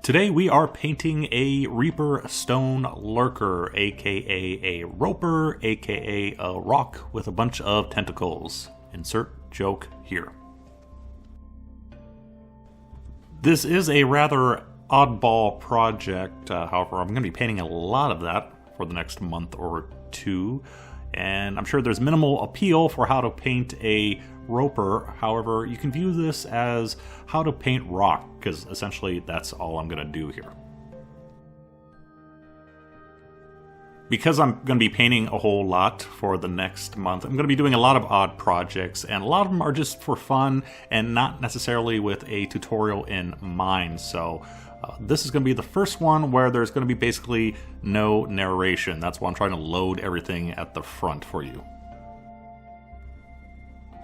Today we are painting a Reaper Stone Lurker, aka a roper, aka a rock with a bunch of tentacles. Insert joke here. This is a rather oddball project, however I'm going to be painting a lot of that for the next month or two, and I'm sure there's minimal appeal for how to paint a roper. However, you can view this as how to paint rock, because essentially that's all I'm going to do here. Because I'm going to be painting a whole lot for the next month, I'm going to be doing a lot of odd projects, and a lot of them are just for fun and not necessarily with a tutorial in mind. So this is going to be the first one where there's going to be basically no narration. That's why I'm trying to load everything at the front for you.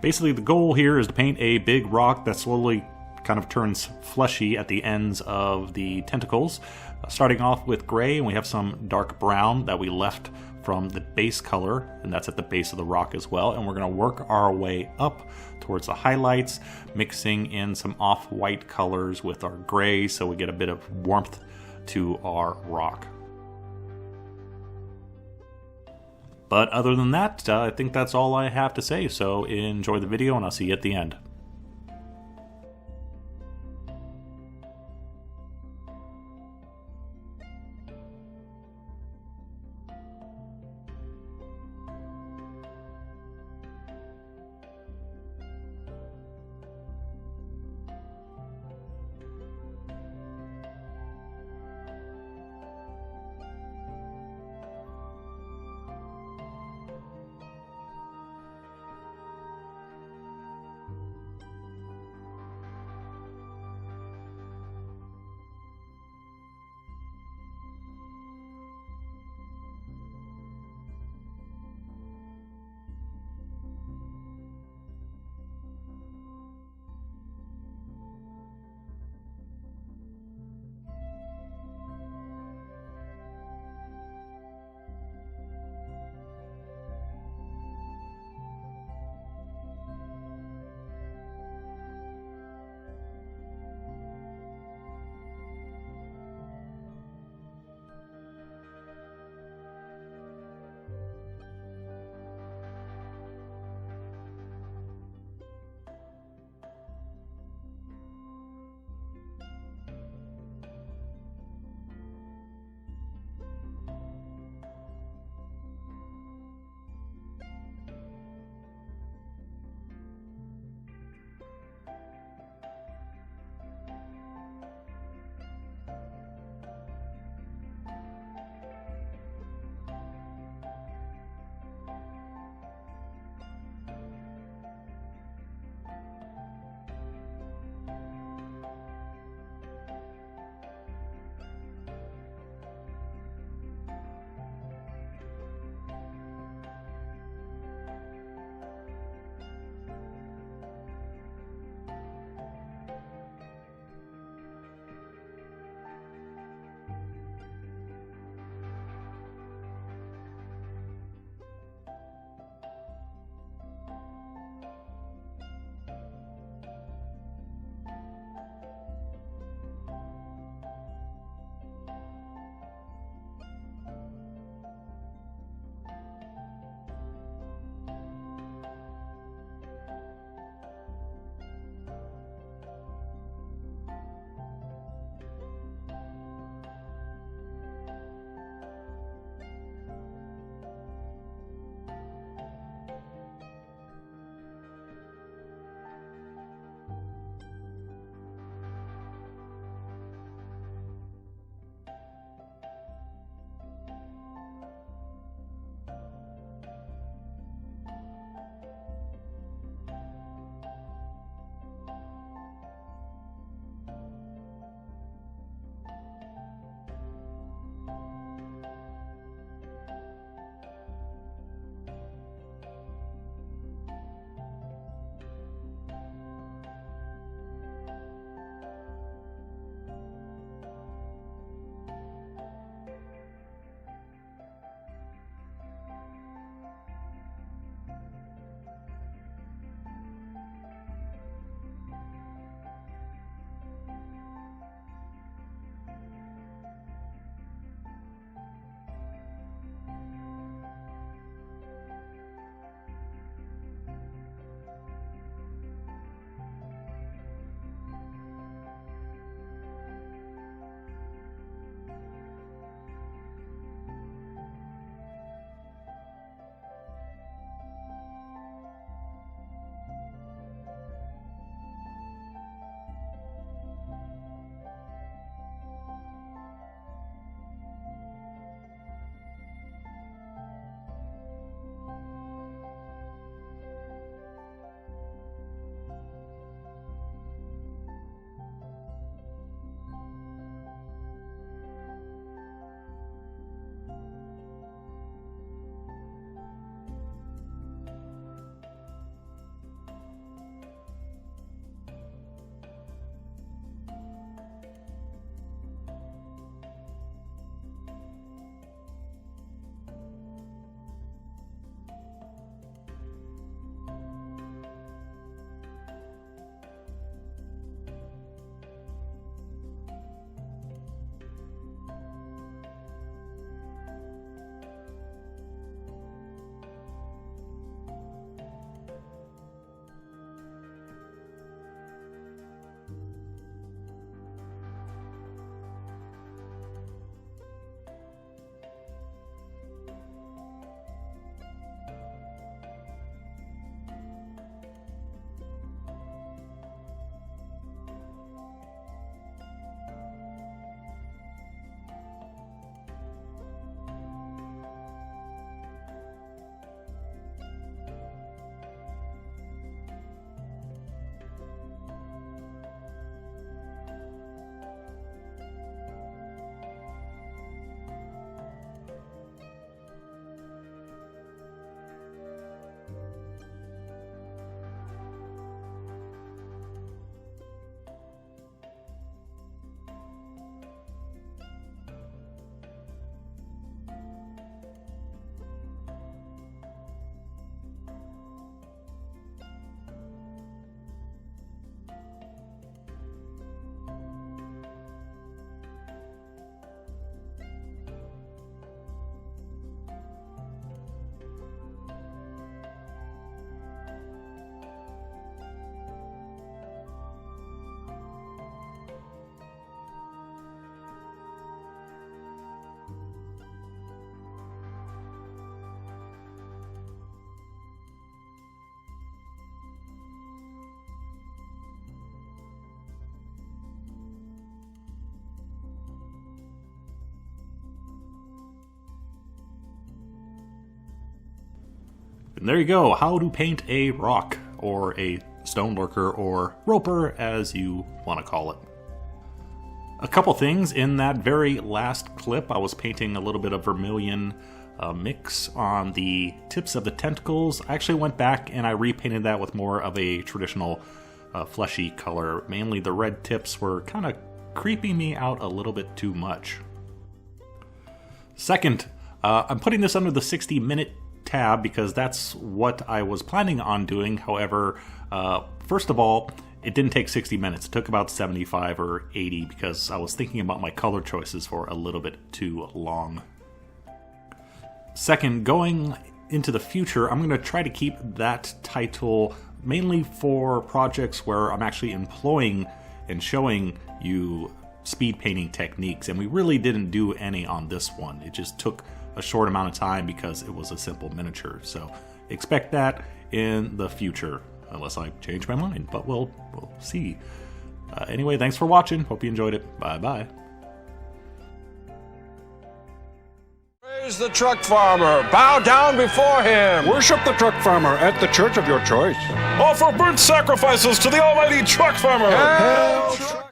Basically, the goal here is to paint a big rock that slowly kind of turns fleshy at the ends of the tentacles. Starting off with gray, and we have some dark brown that we left from the base color, and that's at the base of the rock as well. And we're going to work our way up towards the highlights, mixing in some off-white colors with our gray so we get a bit of warmth to our rock. But other than that, I think that's all I have to say, so enjoy the video and I'll see you at the end. And there you go, how to paint a rock, or a stone lurker, or roper, as you want to call it. A couple things in that very last clip, I was painting a little bit of vermilion mix on the tips of the tentacles. I actually went back and I repainted that with more of a traditional fleshy color. Mainly the red tips were kind of creeping me out a little bit too much. Second, I'm putting this under the 60-minute tab because that's what I was planning on doing. However, first of all, it didn't take 60 minutes. It took about 75 or 80 because I was thinking about my color choices for a little bit too long. Second, going into the future, I'm going to try to keep that title mainly for projects where I'm actually employing and showing you speed painting techniques, and we really didn't do any on this one. It just took a short amount of time because it was a simple miniature, so expect that in the future. Unless I change my mind, but we'll see. Anyway, thanks for watching. Hope you enjoyed it. Bye-bye. Praise the truck farmer. Bow down before him. Worship the truck farmer at the church of your choice. Offer burnt sacrifices to the almighty truck farmer. Hail, truck